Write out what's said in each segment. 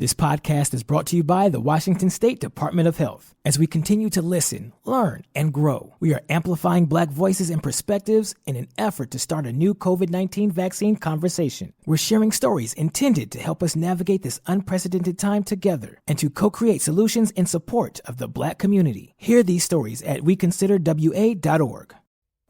This podcast is brought to you by the Washington State Department of Health. As we continue to listen, learn, and grow, we are amplifying Black voices and perspectives in an effort to start a new COVID-19 vaccine conversation. We're sharing stories intended to help us navigate this unprecedented time together and to co-create solutions in support of the Black community. Hear these stories at weconsiderwa.org.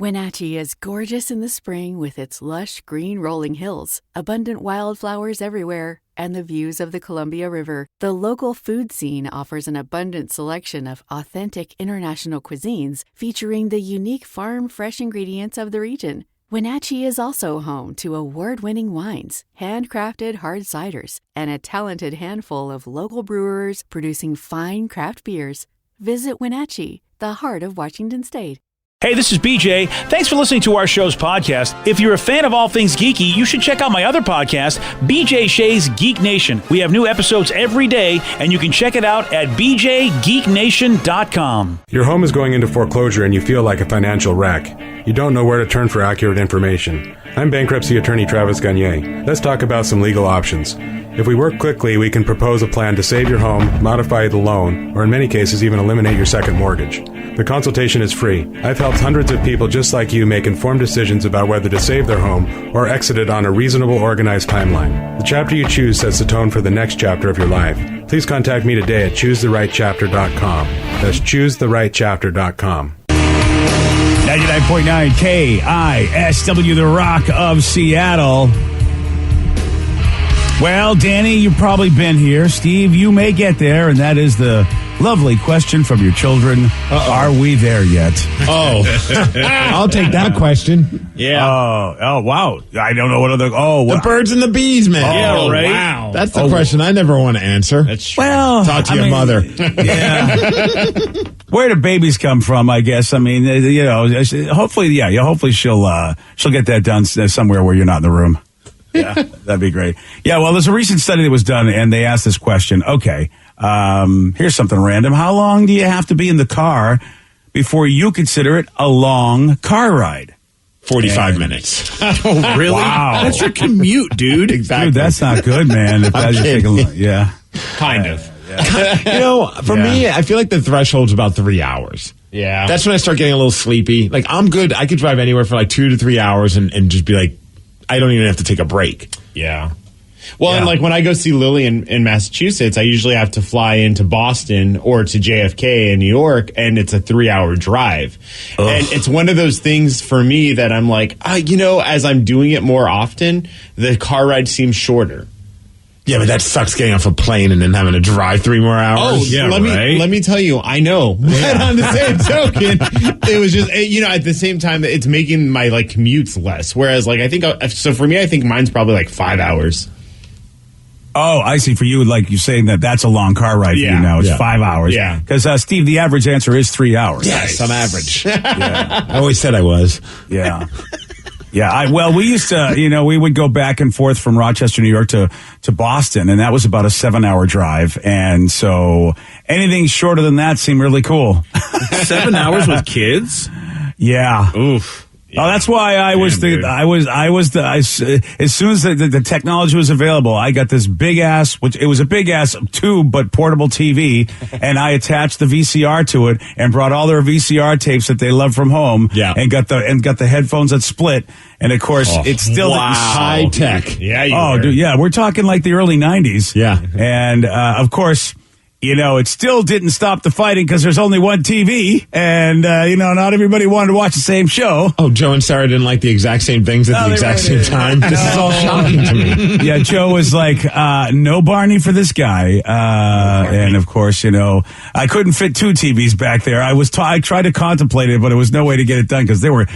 Wenatchee is gorgeous in the spring with its lush green rolling hills, abundant wildflowers everywhere, and the views of the Columbia River. The local food scene offers an abundant selection of authentic international cuisines featuring the unique farm-fresh ingredients of the region. Wenatchee is also home to award-winning wines, handcrafted hard ciders, and a talented handful of local brewers producing fine craft beers. Visit Wenatchee, the heart of Washington State. Hey, this is BJ. Thanks for listening to our show's podcast. If you're a fan of all things geeky, you should check out my other podcast, BJ Shea's Geek Nation. We have new episodes every day, and you can check it out at bjgeeknation.com. Your home is going into foreclosure and you feel like a financial wreck. You don't know where to turn for accurate information. I'm bankruptcy attorney Travis Gagne. Let's talk about some legal options. If we work quickly, we can propose a plan to save your home, modify the loan, or in many cases even eliminate your second mortgage. The consultation is free. I've helped hundreds of people just like you make informed decisions about whether to save their home or exit it on a reasonable, organized timeline. The chapter you choose sets the tone for the next chapter of your life. Please contact me today at choosetherightchapter.com. That's choosetherightchapter.com. 99.9 KISW, the Rock of Seattle. Well, Danny, you've probably been here. Steve, you may get there, and that is the lovely question from your children. Are we there yet? Oh, I'll take that question. Yeah. Oh, wow. I don't know what other... the birds and the bees, man. Yeah, right? Wow. That's the question I never want to answer. That's true. Well, talk to your mother. Yeah. Where do babies come from, I guess? I mean, hopefully she'll get that done somewhere where you're not in the room. Yeah, that'd be great. Yeah, well, there's a recent study that was done, and they asked this question. Okay, here's something random. How long do you have to be in the car before you consider it a long car ride? 45 minutes. Oh, really? Wow. That's your commute, dude. Exactly. Dude, that's not good, man. If that's yeah. Kind of. For me, I feel like the threshold's about 3 hours. Yeah. That's when I start getting a little sleepy. Like, I'm good. I could drive anywhere for like 2 to 3 hours and just be like, I don't even have to take a break. Yeah. Well, and like when I go see Lily in Massachusetts, I usually have to fly into Boston or to JFK in New York, and it's a 3-hour drive. Ugh. And it's one of those things for me that I'm like, as I'm doing it more often, the car ride seems shorter. Yeah, but that sucks getting off a plane and then having to drive 3 more hours. Oh, yeah, let me tell you, I know. Yeah. But on the same token, it was just, at the same time, it's making my, commutes less. Whereas, I think, so for me, I think mine's probably, 5 hours. Oh, I see. For you, you're saying that's a long car ride for you now. It's 5 hours. Yeah. Because, Steve, the average answer is 3 hours. Yes, I'm average. Yeah. I always said I was. Yeah. Yeah, we used to, we would go back and forth from Rochester, New York to Boston, and that was about a 7-hour drive. And so anything shorter than that seemed really cool. 7 hours with kids? Yeah. Oof. Yeah. Oh, that's why as soon as the technology was available, I got this big ass, it was a big ass tube, but portable TV, and I attached the VCR to it and brought all their VCR tapes that they love from home. Yeah. And got the headphones that split. And of course, it's still high tech. Yeah. Dude, yeah. We're talking the early 90s. Yeah. And, of course, it still didn't stop the fighting because there's only one TV, and, not everybody wanted to watch the same show. Oh, Joe and Sarah didn't like the exact same things at the exact same time? This is all shocking to me. Yeah, Joe was like, no Barney for this guy. And, of course, I couldn't fit 2 TVs back there. I tried to contemplate it, but there was no way to get it done because they were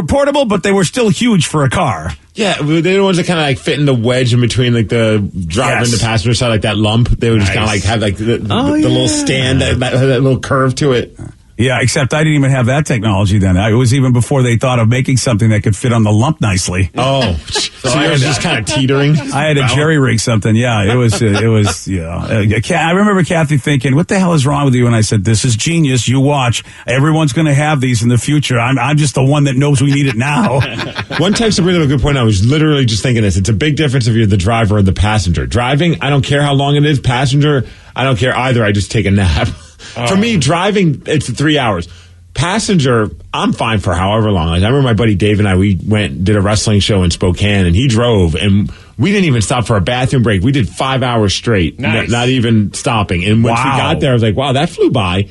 portable, but they were still huge for a car. Yeah, they're the ones that kind of fit in the wedge in between the driver and the passenger side, that lump. They would just kind of have the little stand that little curve to it. Yeah, except I didn't even have that technology then. It was even before they thought of making something that could fit on the lump nicely. Oh, so yours just kind of teetering. I had to jerry rig something. Yeah, it was. I remember Kathy thinking, "What the hell is wrong with you?" And I said, "This is genius. You watch. Everyone's going to have these in the future. I'm just the one that knows we need it now." One texter bring up a good point. I was literally just thinking this. It's a big difference if you're the driver or the passenger. Driving, I don't care how long it is. Passenger, I don't care either. I just take a nap. For me, driving, it's 3 hours. Passenger, I'm fine for however long. Like, I remember my buddy Dave and I, we did a wrestling show in Spokane, and he drove, and we didn't even stop for a bathroom break. We did 5 hours straight, not even stopping. And once we got there, I was like, wow, that flew by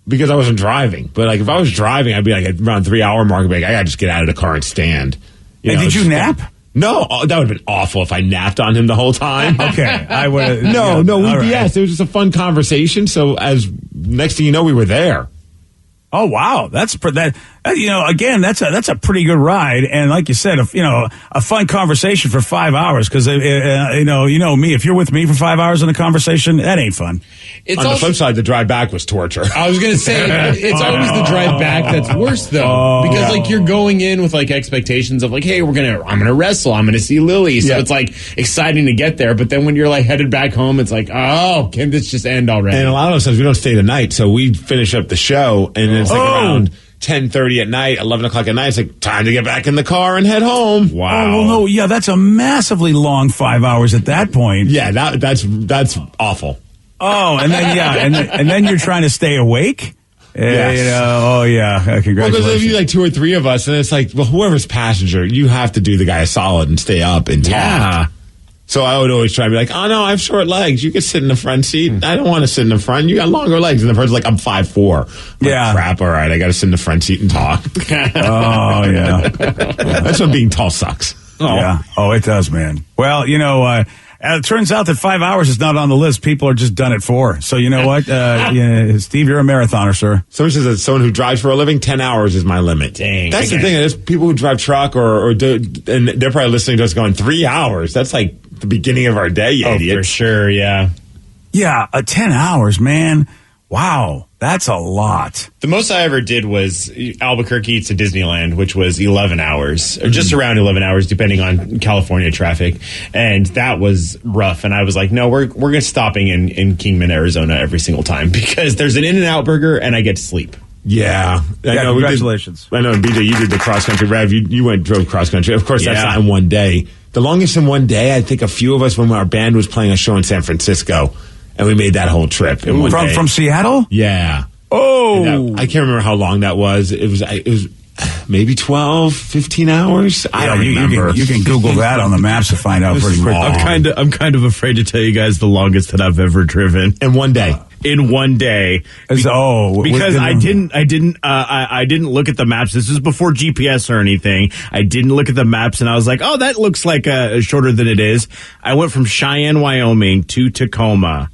because I wasn't driving. But like if I was driving, I'd be like at around 3 hour mark, I'd be like, I got to just get out of the car and stand. Did you nap? No, that would have been awful if I napped on him the whole time. Okay, I would. No, yes, it was just a fun conversation. So as next thing you know, we were there. Oh wow, that's again, that's a pretty good ride, and like you said, a fun conversation for 5 hours because you know me, if you're with me for 5 hours in a conversation, that ain't fun. On the flip side, the drive back was torture. I was gonna say it's always the drive back that's worse though, because like you're going in with like expectations of like, hey, I'm gonna wrestle, I'm gonna see Lily, so it's like exciting to get there, but then when you're like headed back home, it's like, oh, can this just end already? And a lot of times we don't stay the night, so we finish up the show and it's like around 10:30 at night, 11 o'clock at night. It's like time to get back in the car and head home. Wow. Oh, well, no, yeah, that's a massively long 5 hours at that point. Yeah, that's awful. Oh, and then and then you're trying to stay awake. Yes. Congratulations. Well, because if you like 2 or 3 of us, and it's like, well, whoever's passenger, you have to do the guy a solid and stay up and talk. Yeah. So I would always try to be like, oh no, I have short legs. You can sit in the front seat. I don't want to sit in the front. You got longer legs. And the person's like, I'm 5'4". Yeah. Crap. All right. I got to sit in the front seat and talk. Oh, yeah. That's when being tall sucks. Oh. Yeah. Oh, it does, man. Well, it turns out that 5 hours is not on the list. People are just done at 4. So you know what? Steve, you're a marathoner, sir. Someone says that someone who drives for a living, 10 hours is my limit. Dang. That's the thing. There's people who drive truck or do, and they're probably listening to us going 3 hours. That's like the beginning of our day, you idiot. For sure, yeah. Yeah, 10 hours, man. Wow, that's a lot. The most I ever did was Albuquerque to Disneyland, which was 11 hours, or just around 11 hours, depending on California traffic. And that was rough. And I was like, no, we're stopping in Kingman, Arizona every single time because there's an In-N-Out burger and I get to sleep. Yeah. I know, congratulations. I know, BJ, you did the cross-country. Rev, you drove cross-country. Of course, that's not in one day. The longest in one day, I think a few of us, when our band was playing a show in San Francisco, and we made that whole trip. In one day. From Seattle? Yeah. Oh. I can't remember how long that was. It was maybe 12, 15 hours. I don't remember. You can Google that on the maps to find out pretty quick. I'm kind of afraid to tell you guys the longest that I've ever driven. In one day. In one day, because I didn't look at the maps. This was before GPS or anything. I didn't look at the maps, and I was like, "Oh, that looks like shorter than it is." I went from Cheyenne, Wyoming, to Tacoma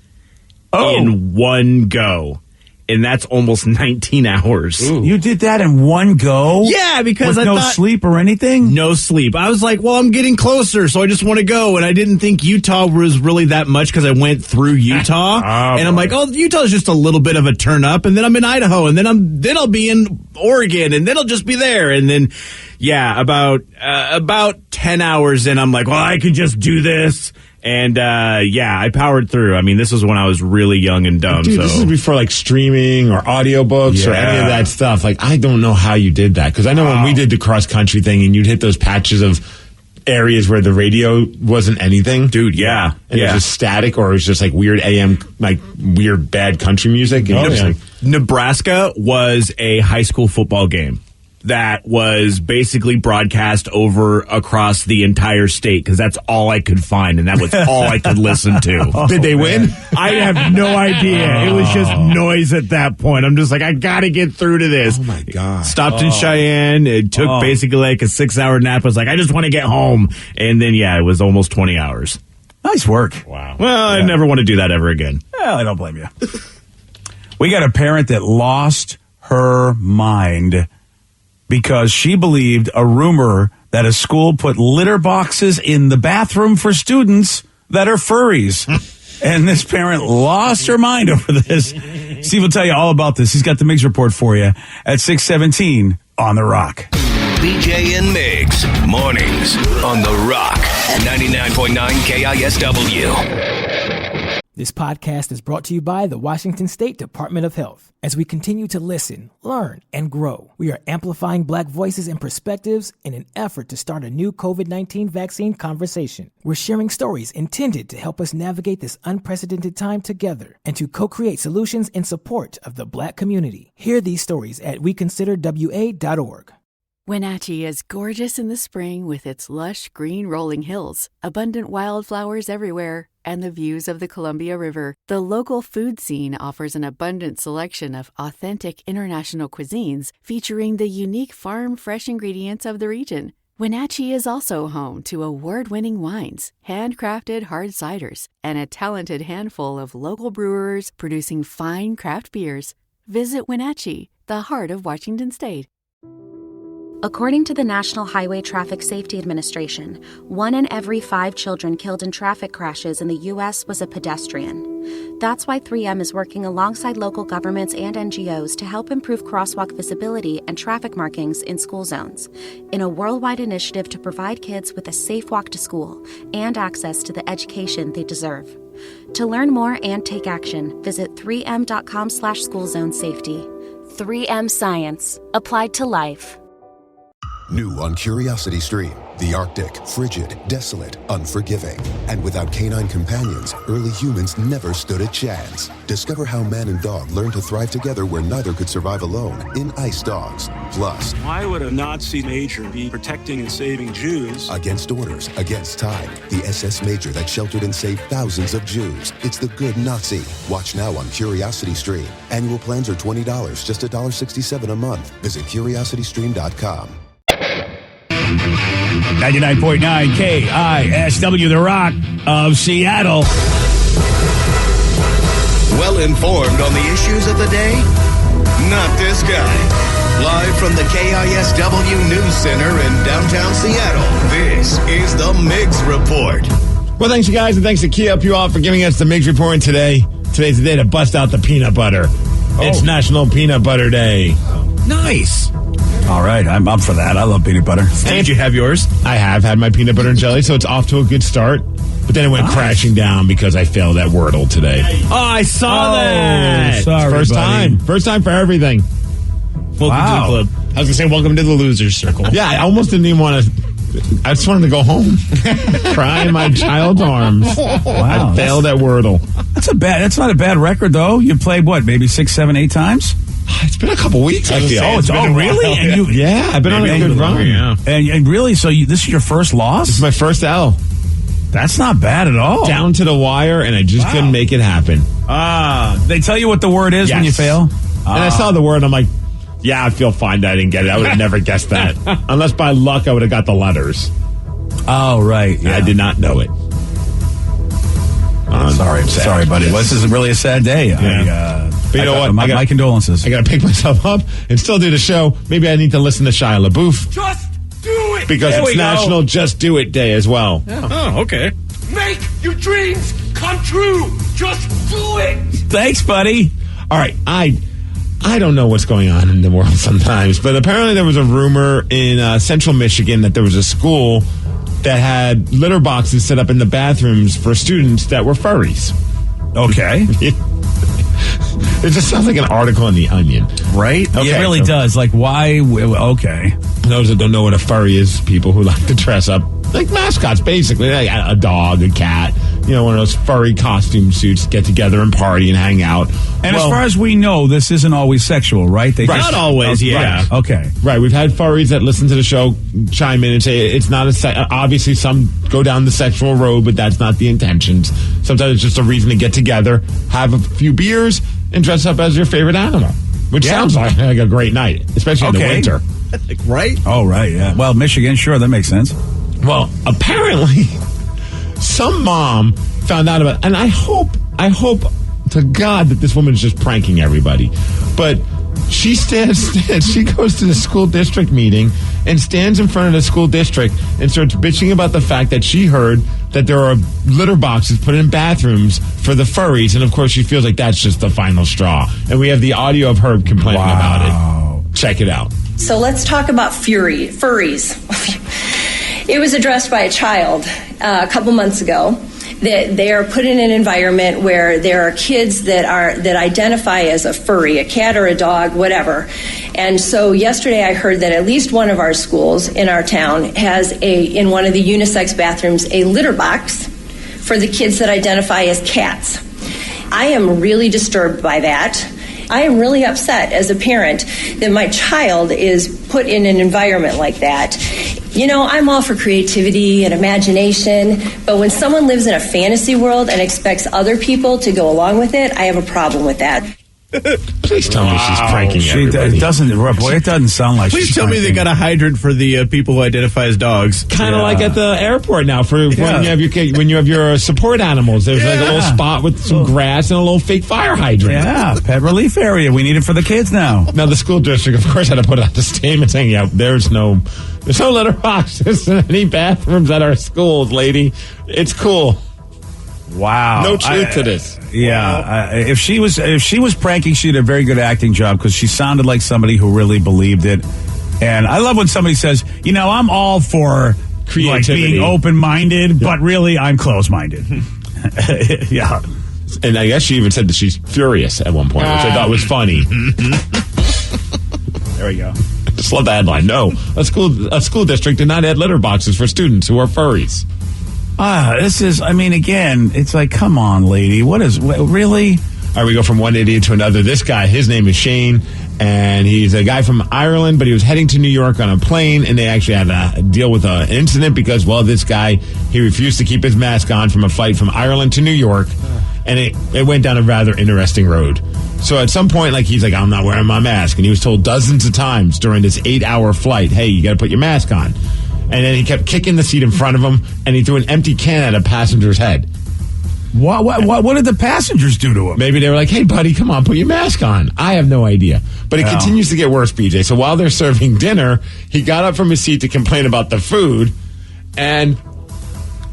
in one go. And that's almost 19 hours. Ooh. You did that in one go? Yeah, because with no sleep or anything? No sleep. I was like, well, I'm getting closer, so I just want to go. And I didn't think Utah was really that much because I went through Utah. And I'm like, oh, Utah's just a little bit of a turn up. And then I'm in Idaho. And then I'll be in Oregon. And then I'll just be there. And then, about 10 hours in, I'm like, well, I could just do this. And, I powered through. I mean, this was when I was really young and dumb. Dude, this is before, like, streaming or audiobooks or any of that stuff. Like, I don't know how you did that. Because I know when we did the cross-country thing and you'd hit those patches of areas where the radio wasn't anything. Dude, yeah. And it was just static or it was just, like, weird AM, like, weird bad country music. And Nebraska was a high school football game that was basically broadcast over across the entire state because that's all I could find and that was all I could listen to. Did they win? I have no idea. It was just noise at that point. I'm just like, I gotta get through to this. Oh my God. Stopped in Cheyenne. It took basically like a 6-hour nap. I was like, I just want to get home. And then, it was almost 20 hours. Nice work. Wow. Well, I never want to do that ever again. Well, I don't blame you. We got a parent that lost her mind because she believed a rumor that a school put litter boxes in the bathroom for students that are furries. And this parent lost her mind over this. Steve will tell you all about this. He's got the Migs Report for you at 6:17 on The Rock. BJ and Migs, mornings on The Rock, 99.9 KISW. This podcast is brought to you by the Washington State Department of Health. As we continue to listen, learn, and grow, we are amplifying Black voices and perspectives in an effort to start a new COVID-19 vaccine conversation. We're sharing stories intended to help us navigate this unprecedented time together and to co-create solutions in support of the Black community. Hear these stories at weconsiderwa.org. Wenatchee is gorgeous in the spring with its lush green rolling hills, abundant wildflowers everywhere, and the views of the Columbia River. The local food scene offers an abundant selection of authentic international cuisines featuring the unique farm-fresh ingredients of the region. Wenatchee is also home to award-winning wines, handcrafted hard ciders, and a talented handful of local brewers producing fine craft beers. Visit Wenatchee, the heart of Washington State. According to the National Highway Traffic Safety Administration, 1 in every 5 children killed in traffic crashes in the U.S. was a pedestrian. That's why 3M is working alongside local governments and NGOs to help improve crosswalk visibility and traffic markings in school zones, in a worldwide initiative to provide kids with a safe walk to school and access to the education they deserve. To learn more and take action, visit 3m.com/schoolzonesafety. 3M Science. Applied to life. New on Curiosity Stream, the Arctic, frigid, desolate, unforgiving. And without canine companions, early humans never stood a chance. Discover how man and dog learn to thrive together where neither could survive alone in Ice Dogs. Plus, why would a Nazi major be protecting and saving Jews? Against orders, against time, the SS major that sheltered and saved thousands of Jews. It's the good Nazi. Watch now on Curiosity Stream. Annual plans are $20, just $1.67 a month. Visit curiositystream.com. 99.9 KISW, The Rock of Seattle. Well informed on the issues of the day? Not this guy. Live from the KISW News Center in downtown Seattle, this is the Migs Report. Well, thanks, you guys, and thanks to Key Up You All for giving us the Migs Report today. Today's the day to bust out the peanut butter. It's National Peanut Butter Day. Nice. All right, I'm up for that. I love peanut butter. Did you have yours? I have had my peanut butter and jelly, so it's off to a good start. But then it went crashing down because I failed at Wordle today. Oh, I saw that. Sorry, First buddy. time for everything. Welcome to the club. I was going to say, welcome to the loser's circle. Yeah, I almost didn't even want to. I just wanted to go home, cry in my child's arms. Wow, I failed at Wordle. That's not a bad record, though. You played what, maybe 6, 7, 8 times? It's been a couple weeks, I feel. Really? And I've been on a good run. Yeah. And really, so this is your first loss? This is my first L. That's not bad at all. Down to the wire, and I just couldn't make it happen. They tell you what the word is when you fail? And I saw the word, and I'm like, yeah, I feel fine that I didn't get it. I would have never guessed that. Unless by luck, I would have got the letters. Oh, right. Yeah. I did not know it. Sorry, buddy. Well, this is really a sad day. Yeah. But you know what? My condolences. I got to pick myself up and still do the show. Maybe I need to listen to Shia LaBeouf. Just do it! Because it's National Just Do It Day as well. Yeah. Oh, okay. Make your dreams come true! Just do it! Thanks, buddy. All right, I don't know what's going on in the world sometimes, but apparently there was a rumor in central Michigan that there was a school that had litter boxes set up in the bathrooms for students that were furries. Okay. It just sounds like an article in The Onion. Right? Okay, it really does. Like, why? Okay. Those that don't know what a furry is, people who like to dress up like mascots, basically. Like a dog, a cat, one of those furry costume suits, get together and party and hang out. And as far as we know, this isn't always sexual, right? Not always, yeah. Right. Okay. Right. We've had furries that listen to the show chime in and say it's not obviously some go down the sexual road, but that's not the intentions. Sometimes it's just a reason to get together, have a few beers, and dress up as your favorite animal, which sounds like a great night, especially in the winter. Right? Oh, right, yeah. Well, Michigan, sure, that makes sense. Well, apparently, some mom found out about, and I hope to God that this woman is just pranking everybody. But She goes to the school district meeting and stands in front of the school district and starts bitching about the fact that she heard that there are litter boxes put in bathrooms for the furries. And, of course, she feels like that's just the final straw. And we have the audio of her complaining about it. Check it out. So let's talk about furries. It was addressed by a child a couple months ago. That they are put in an environment where there are kids that identify as a furry, a cat or a dog, whatever. And so yesterday I heard that at least one of our schools in our town has in one of the unisex bathrooms, a litter box for the kids that identify as cats. I am really disturbed by that. I am really upset as a parent that my child is put in an environment like that. You know, I'm all for creativity and imagination, but when someone lives in a fantasy world and expects other people to go along with it, I have a problem with that. Please tell me she's pranking everybody. It doesn't sound like Please she's tell me they got a hydrant for the people who identify as dogs. Kind of like at the airport now when you have your support animals. There's like a little spot with some grass and a little fake fire hydrant. Yeah, pet relief area. We need it for the kids now. Now the school district, of course, had to put out the statement saying, "Yeah, there's no litter boxes in any bathrooms at our schools, lady. It's cool." Wow. No truth to this. Yeah. If she was pranking, she did a very good acting job because she sounded like somebody who really believed it. And I love when somebody says, I'm all for creativity, like being open-minded, but really I'm closed-minded. Yeah. And I guess she even said that she's furious at one point, which I thought was funny. There we go. I just love the headline. No, a school district did not add litter boxes for students who are furries. Again, it's like, come on, lady. Really? All right, we go from one idiot to another. This guy, his name is Shane, and he's a guy from Ireland, but he was heading to New York on a plane, and they actually had to deal with an incident because, this guy, he refused to keep his mask on from a flight from Ireland to New York, and it went down a rather interesting road. So at some point, he's like, I'm not wearing my mask, and he was told dozens of times during this 8-hour flight, hey, you got to put your mask on. And then he kept kicking the seat in front of him, and he threw an empty can at a passenger's head. What did the passengers do to him? Maybe they were like, hey, buddy, come on, put your mask on. I have no idea. But it continues to get worse, BJ. So while they're serving dinner, he got up from his seat to complain about the food and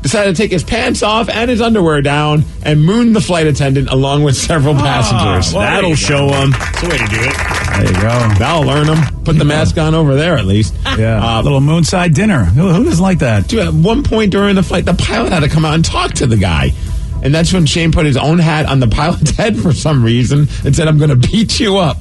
decided to take his pants off and his underwear down and moon the flight attendant along with several passengers. That'll show him. That's the way to do it. There you go. That'll learn him. Put the mask on over there, at least. Yeah. Little moonside dinner. Who doesn't like that? Dude, at one point during the flight, the pilot had to come out and talk to the guy. And that's when Shane put his own hat on the pilot's head for some reason and said, I'm going to beat you up.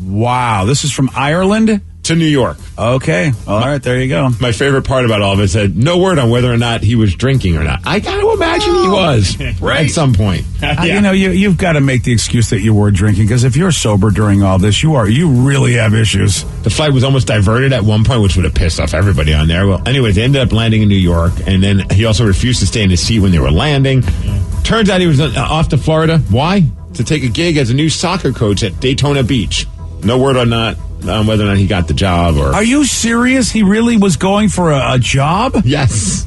Wow. This is from Ireland to New York. Okay. All right. There you go. My favorite part about all of it said no word on whether or not he was drinking or not. I got to imagine he was right at some point. You've got to make the excuse that you were drinking because if you're sober during all this, you really have issues. The flight was almost diverted at one point, which would have pissed off everybody on there. Well, anyways, they ended up landing in New York, and then he also refused to stay in his seat when they were landing. Turns out he was off to Florida. Why? To take a gig as a new soccer coach at Daytona Beach. No word on that. Whether or not he got the job or... Are you serious? He really was going for a job? Yes.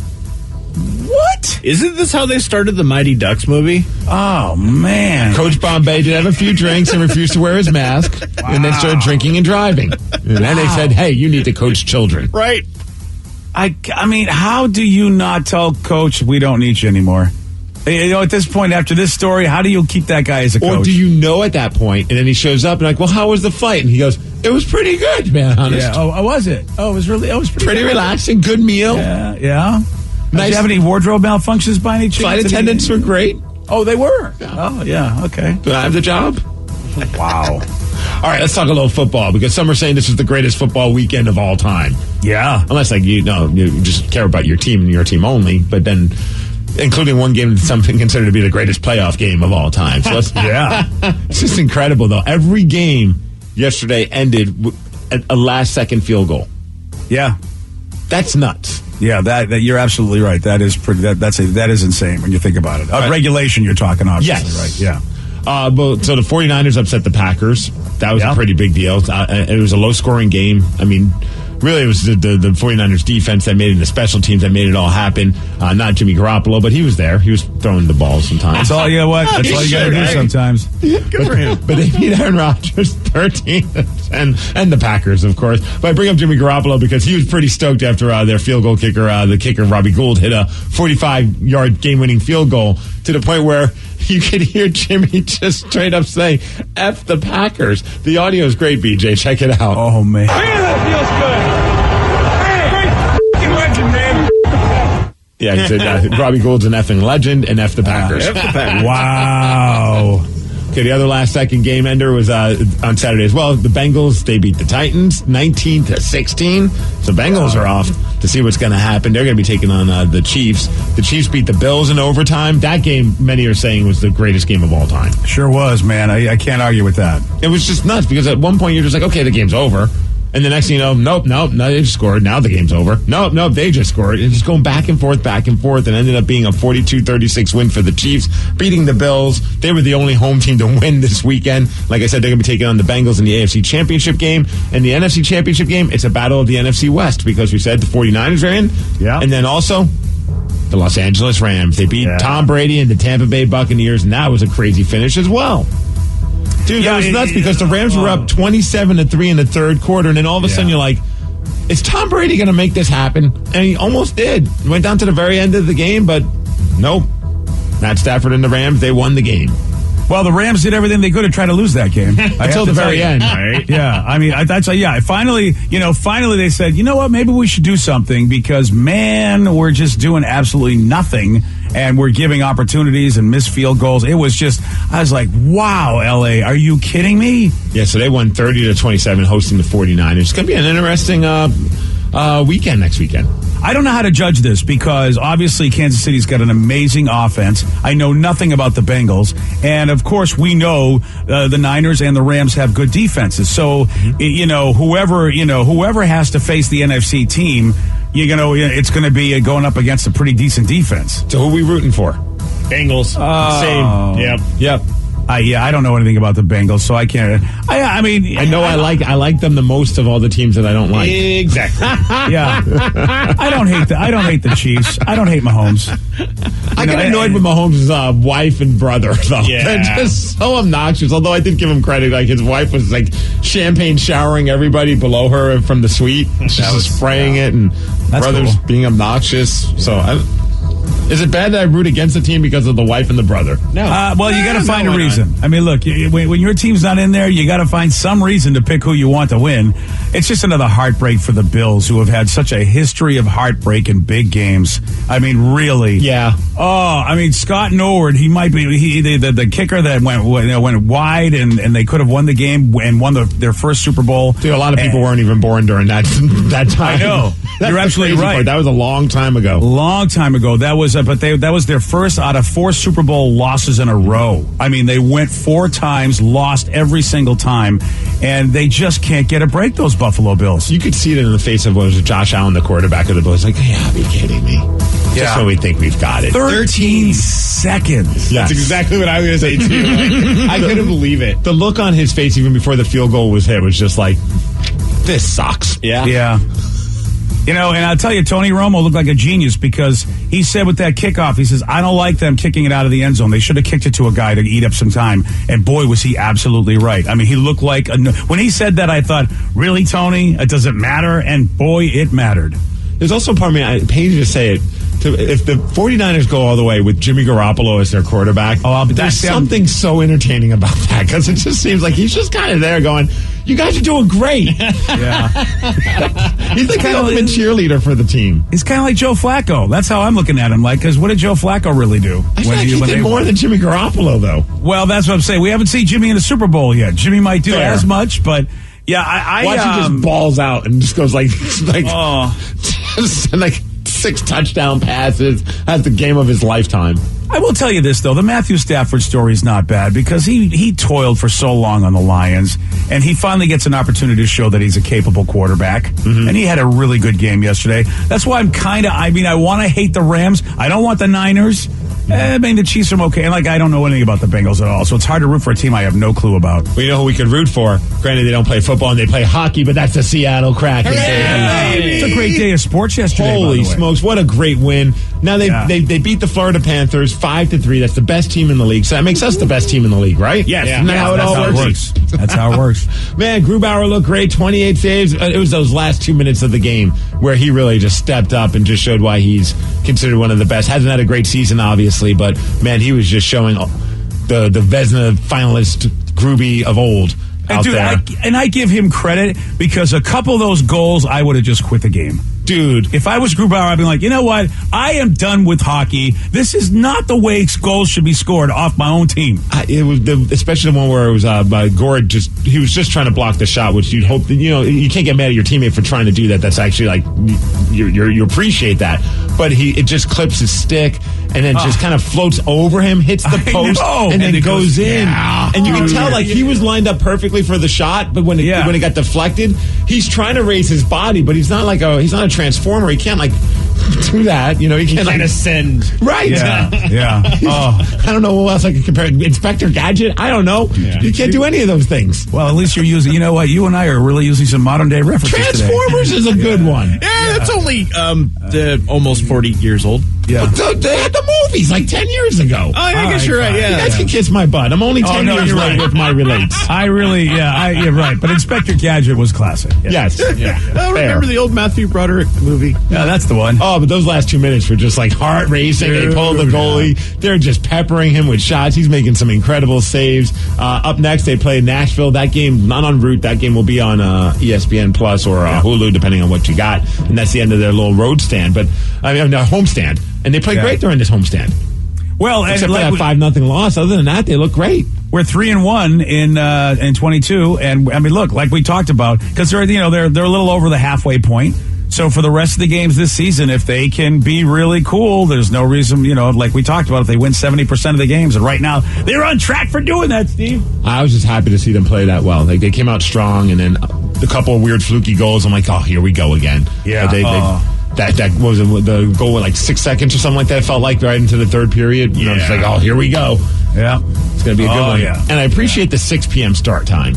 What? Isn't this how they started the Mighty Ducks movie? Oh, man. Coach Bombay did have a few drinks and refused to wear his mask. Wow. And then started drinking and driving. And then they said, hey, you need to coach children. Right. I mean, how do you not tell Coach we don't need you anymore? At this point, after this story, how do you keep that guy as a coach? Or do you know at that point, and then he shows up and like, well, how was the flight? And he goes, it was pretty good, man, honest. Yeah. Oh, was it? Oh, it was pretty good. Relaxing, good meal. Yeah. Did you have any wardrobe malfunctions by any chance? Flight attendants were great. Oh, they were? Yeah. Oh, yeah, okay. Do I have the job? Wow. All right, let's talk a little football because some are saying this is the greatest football weekend of all time. Yeah. Unless, you just care about your team and your team only, but then... including one game that's something considered to be the greatest playoff game of all time. So it's just incredible, though. Every game yesterday ended at a last-second field goal. Yeah, that's nuts. Yeah, that you're absolutely right. That is pretty. That is insane when you think about it. Right. Regulation, you're talking, obviously, yes. Right? Yeah. So the 49ers upset the Packers. That was a pretty big deal. It was a low-scoring game. I mean. Really, it was the 49ers defense that made it, the special teams that made it all happen. Not Jimmy Garoppolo, but he was there. He was throwing the ball sometimes. That's all you got to do sometimes. Good for him. But they beat Aaron Rodgers 13-10, and the Packers, of course. But I bring up Jimmy Garoppolo because he was pretty stoked after their field goal kicker, the kicker Robbie Gould, hit a 45-yard game-winning field goal to the point where you could hear Jimmy just straight up say, F the Packers. The audio is great, BJ. Check it out. Oh, man. Yeah, he said Robbie Gould's an effing legend and F the Packers. Wow. Okay, the other last-second game ender was on Saturday as well. The Bengals, they beat the Titans 19-16. So Bengals are off to see what's going to happen. They're going to be taking on the Chiefs. The Chiefs beat the Bills in overtime. That game, many are saying, was the greatest game of all time. Sure was, man. I can't argue with that. It was just nuts because at one point you're just like, okay, the game's over. And the next thing you know, nope, they just scored. Now the game's over. Nope, they just scored. It's just going back and forth, and ended up being a 42-36 win for the Chiefs, beating the Bills. They were the only home team to win this weekend. Like I said, they're going to be taking on the Bengals in the AFC Championship game. And the NFC Championship game, it's a battle of the NFC West because we said the 49ers are in. Yeah. And then also the Los Angeles Rams. They beat Tom Brady and the Tampa Bay Buccaneers, and that was a crazy finish as well. Dude, that was nuts because the Rams were up 27-3 in the third quarter, and then all of a sudden you're like, is Tom Brady going to make this happen? And he almost did. Went down to the very end of the game, but nope. Matt Stafford and the Rams, they won the game. Well, the Rams did everything they could to try to lose that game. Until the very end, right? Yeah, I mean, finally they said, you know what, maybe we should do something because, man, we're just doing absolutely nothing, and we're giving opportunities and missed field goals. It was just, I was like, wow, L.A., are you kidding me? Yeah, so they won 30-27 hosting the 49ers. It's going to be an interesting weekend next weekend. I don't know how to judge this because obviously Kansas City's got an amazing offense. I know nothing about the Bengals. And, of course, we know the Niners and the Rams have good defenses. So, whoever has to face the NFC team, it's going to be going up against a pretty decent defense. So who are we rooting for? Bengals. Same. Yep. I don't know anything about the Bengals, so I can't. I like them the most of all the teams that I don't like. Exactly. Yeah. I don't hate the Chiefs. I don't hate Mahomes. I get annoyed with Mahomes' wife and brother, though. Yeah. They're just so obnoxious. Although I did give him credit, like his wife was like champagne showering everybody below her from the suite. She's spraying it, and brother's cool. being obnoxious. So is it bad that I root against the team because of the wife and the brother? No. Well, you got to find a reason. I mean, look, when your team's not in there, you got to find some reason to pick who you want to win. It's just another heartbreak for the Bills, who have had such a history of heartbreak in big games. I mean, really. Yeah. Oh, I mean, Scott Norwood, he might be the kicker that went wide, and they could have won the game and won their first Super Bowl. Dude, a lot of people weren't even born during that time. I know. You're absolutely right. That was a long time ago. That was their first out of 4 Super Bowl losses in a row. I mean, they went 4 times, lost every single time, and they just can't get a break, those Buffalo Bills. You could see it in the face of Josh Allen, the quarterback of the Bills. Like, yeah, be kidding me. Just when we think we've got it. 13 seconds. Yes. That's exactly what I was going to say, too. I couldn't believe it. The look on his face, even before the field goal was hit, was just like, this sucks. Yeah. And I'll tell you, Tony Romo looked like a genius because he said with that kickoff, he says, I don't like them kicking it out of the end zone. They should have kicked it to a guy to eat up some time. And boy, was he absolutely right. I mean, he looked like, when he said that, I thought, really, Tony? It doesn't matter? And boy, it mattered. There's also a part of me, I pain to say it, if the 49ers go all the way with Jimmy Garoppolo as their quarterback, there's something so entertaining about that because it just seems like he's just kind of there going, you guys are doing great. Yeah. He's the ultimate cheerleader for the team. He's kind of like Joe Flacco. That's how I'm looking at him. Like, because what did Joe Flacco really do? I feel like he did more than Jimmy Garoppolo, though. Well, that's what I'm saying. We haven't seen Jimmy in the Super Bowl yet. Jimmy might do as much, but yeah, I watch him just balls out and just goes like 6 touchdown passes, has the game of his lifetime. I will tell you this, though. The Matthew Stafford story is not bad because he toiled for so long on the Lions, and he finally gets an opportunity to show that he's a capable quarterback. Mm-hmm. And he had a really good game yesterday. That's why I want to hate the Rams. I don't want the Niners. I mean, the Chiefs are okay. And, I don't know anything about the Bengals at all. So it's hard to root for a team I have no clue about. Well, you know who we could root for? Granted, they don't play football and they play hockey, but that's the Seattle Kraken. It's a great day of sports yesterday. Holy smokes, what a great win. Now they beat the Florida Panthers 5-3. That's the best team in the league. So that makes us the best team in the league, right? Yes. Isn't that how it all works? That's how it works. Man, Grubauer looked great. 28 saves. It was those last 2 minutes of the game where he really just stepped up and just showed why he's considered one of the best. Hasn't had a great season, obviously, but man, he was just showing the Vezina finalist Gruby of old. And dude, I give him credit because a couple of those goals, I would have just quit the game. Dude, if I was Grubauer, I'd be like, you know what? I am done with hockey. This is not the way goals should be scored off my own team. It was especially the one where it was Gord. He was just trying to block the shot, which you'd hope that, you can't get mad at your teammate for trying to do that. That's actually like you appreciate that. But it just clips his stick and then just kind of floats over him, hits the post, and then goes in. Yeah. And you can tell like he was lined up perfectly for the shot, but when it got deflected, he's trying to raise his body, but he's not a transformer. He can't do that. He can't ascend. Right. Yeah. Oh. I don't know what else I can compare. Inspector Gadget? I don't know. Yeah. You can't do any of those things. Well, at least you're using, you know what? You and I are really using some modern day references Transformers today. Is a good one. Yeah, that's only almost 40 years old. Yeah. They had the movies like 10 years ago. Oh, I guess you're right. Yeah. You guys can kiss my butt. I'm only 10 years late with my relates. You're right. But Inspector Gadget was classic. Yes. Yeah. I remember the old Matthew Broderick movie. Yeah, that's the one. Oh, but those last 2 minutes were just like heart racing. They pulled the goalie. They're just peppering him with shots. He's making some incredible saves. Up next, they play Nashville. That game, not on route. That game will be on ESPN Plus or Hulu, depending on what you got. And that's the end of their little road stand. But homestand. And they played great during this homestand. Well, except for that 5-0 loss. Other than that, they look great. We're 3-1 in 22, and I mean, look, like we talked about, because they're a little over the halfway point. So for the rest of the games this season, if they can be really cool, there's no reason, like we talked about, if they win 70% of the games, and right now they're on track for doing that, Steve. I was just happy to see them play that well. Like they came out strong, and then a couple of weird fluky goals. I'm like, oh, here we go again. Yeah. That was the goal with like 6 seconds or something like that. It felt like right into the third period. I was like, oh, here we go. Yeah. It's going to be a good one. Yeah. And I appreciate the 6 p.m. start time.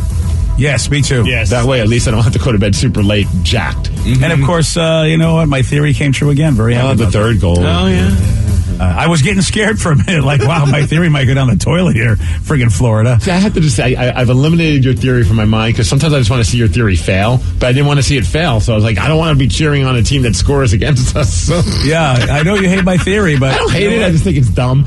Yes, me too. Yes. That way, at least I don't have to go to bed super late, jacked. Mm-hmm. And of course, you know what? My theory came true again. Very happy. The third goal. Oh, yeah. I was getting scared for a minute. Like, wow, my theory might go down the toilet here. Friggin' Florida. See, I have to just say, I've eliminated your theory from my mind because sometimes I just want to see your theory fail, but I didn't want to see it fail. So I was like, I don't want to be cheering on a team that scores against us. So. Yeah, I know you hate my theory, but... I don't hate it. I just think it's dumb.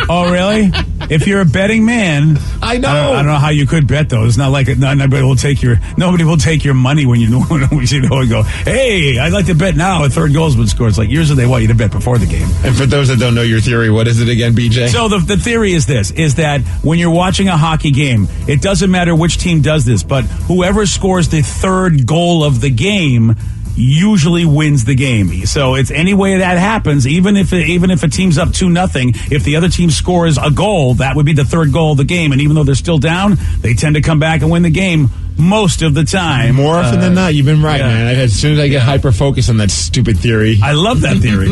Oh, really? If you're a betting man... I know. I don't know how you could bet, though. It's not like nobody will take your money when you go, hey, I'd like to bet now a third goal's been scored. It's like, usually they want you to bet before the game. And for those that don't know your theory, what is it again, BJ? So the theory is this, is that when you're watching a hockey game, it doesn't matter which team does this, but whoever scores the third goal of the game usually wins the game. So it's any way that happens, even if a team's up 2-0, if the other team scores a goal, that would be the third goal of the game. And even though they're still down, they tend to come back and win the game most of the time. More often than not, you've been right, man. As soon as I get hyper-focused on that stupid theory. I love that theory.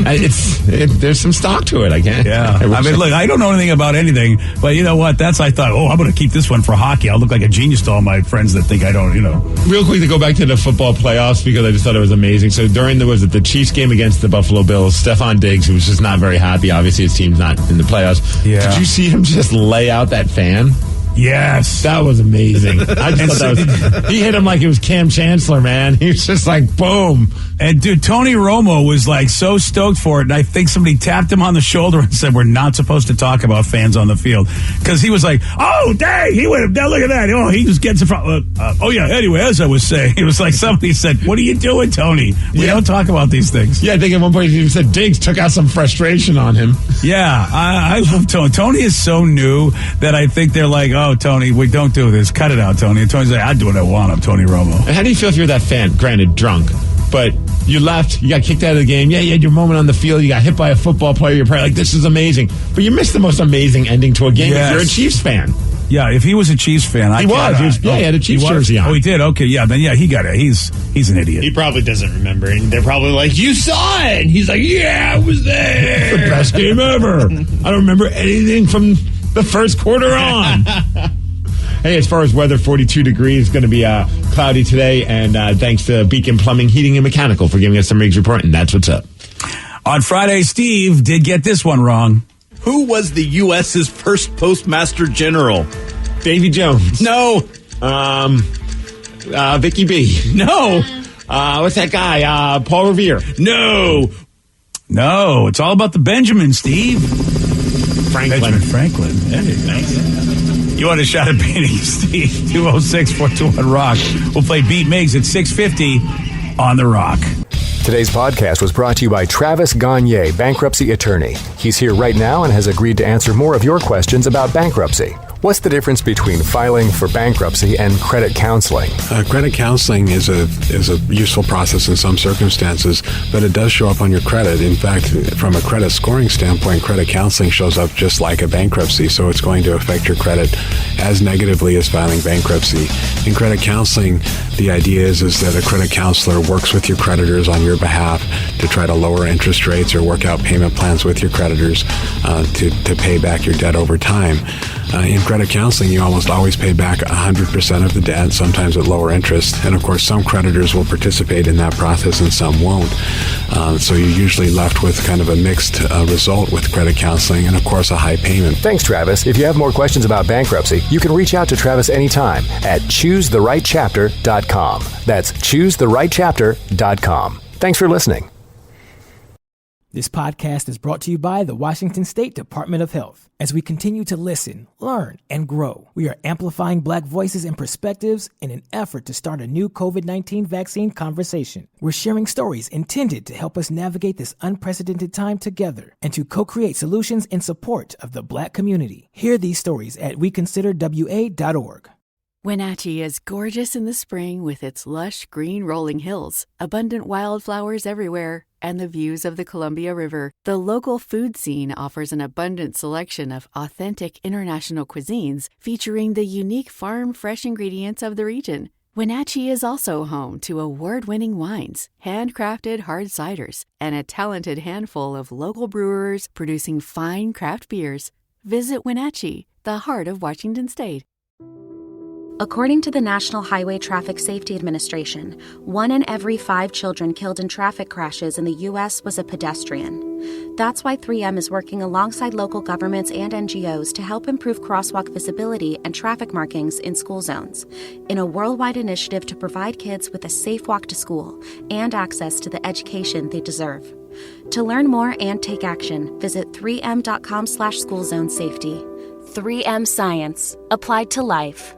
There's some stock to it, I can't. Yeah. I mean, look, I don't know anything about anything, but you know what? I thought, I'm going to keep this one for hockey. I'll look like a genius to all my friends that think I don't, Real quick to go back to the football playoffs, because I just thought it was amazing. So during the Chiefs game against the Buffalo Bills, Stephon Diggs, who was just not very happy, obviously his team's not in the playoffs. Yeah. Did you see him just lay out that fan? Yes. That was amazing. I just thought he hit him like it was Cam Chancellor, man. He was just like, boom. And dude, Tony Romo was like so stoked for it. And I think somebody tapped him on the shoulder and said, we're not supposed to talk about fans on the field. Because he was like, oh, dang, he went, now look at that. Oh, he just gets in front. Anyway, as I was saying, it was like somebody said, what are you doing, Tony? We don't talk about these things. Yeah, I think at one point he said Diggs took out some frustration on him. Yeah, I love Tony. Tony is so new that I think they're like, oh, Tony, we don't do this. Cut it out, Tony. And Tony's like, I do what I want. I'm Tony Romo. And how do you feel if you're that fan? Granted, drunk, but you left. You got kicked out of the game. Yeah, you had your moment on the field. You got hit by a football player. You're probably like, this is amazing. But you missed the most amazing ending to a game if you're a Chiefs fan. Yeah, if he was a Chiefs fan, he had a Chiefs jersey on. Oh, he did? Okay, yeah, then he got it. He's an idiot. He probably doesn't remember, and they're probably like, you saw it! And he's like, yeah, I was there! The best game ever! I don't remember anything from the first quarter on. Hey, as far as weather, 42 degrees, going to be cloudy today, and thanks to Beacon Plumbing, Heating, and Mechanical for giving us some Riggs report, and that's what's up. On Friday, Steve did get this one wrong. Who was the U.S.'s first postmaster general? Davy Jones. No. Vicky B. No. What's that guy? Paul Revere. No. No, it's all about the Benjamin, Steve. Benjamin Franklin. Hey, thanks. You want a shot at beating Steve? 206-421-ROCK. We'll play Beat Migs at 6:50 on The Rock. Today's podcast was brought to you by Travis Gagne, bankruptcy attorney. He's here right now and has agreed to answer more of your questions about bankruptcy. What's the difference between filing for bankruptcy and credit counseling? Credit counseling is a useful process in some circumstances, but it does show up on your credit. In fact, from a credit scoring standpoint, credit counseling shows up just like a bankruptcy, so it's going to affect your credit as negatively as filing bankruptcy. In credit counseling, the idea is that a credit counselor works with your creditors on your behalf to try to lower interest rates or work out payment plans with your creditors to pay back your debt over time. In credit counseling, you almost always pay back 100% of the debt, sometimes at lower interest. And of course, some creditors will participate in that process and some won't. So you're usually left with kind of a mixed result with credit counseling and, of course, a high payment. Thanks, Travis. If you have more questions about bankruptcy, you can reach out to Travis anytime at ChooseTheRightChapter.com. That's ChooseTheRightChapter.com. Thanks for listening. This podcast is brought to you by the Washington State Department of Health. As we continue to listen, learn, and grow, we are amplifying Black voices and perspectives in an effort to start a new COVID-19 vaccine conversation. We're sharing stories intended to help us navigate this unprecedented time together and to co-create solutions in support of the Black community. Hear these stories at weconsiderwa.org. Wenatchee is gorgeous in the spring with its lush green rolling hills, abundant wildflowers everywhere, and the views of the Columbia River. The local food scene offers an abundant selection of authentic international cuisines featuring the unique farm-fresh ingredients of the region. Wenatchee is also home to award-winning wines, handcrafted hard ciders, and a talented handful of local brewers producing fine craft beers. Visit Wenatchee, the heart of Washington State. According to the National Highway Traffic Safety Administration, 1 in every 5 children killed in traffic crashes in the U.S. was a pedestrian. That's why 3M is working alongside local governments and NGOs to help improve crosswalk visibility and traffic markings in school zones, in a worldwide initiative to provide kids with a safe walk to school and access to the education they deserve. To learn more and take action, visit 3m.com/schoolzonesafety. 3M Science, applied to life.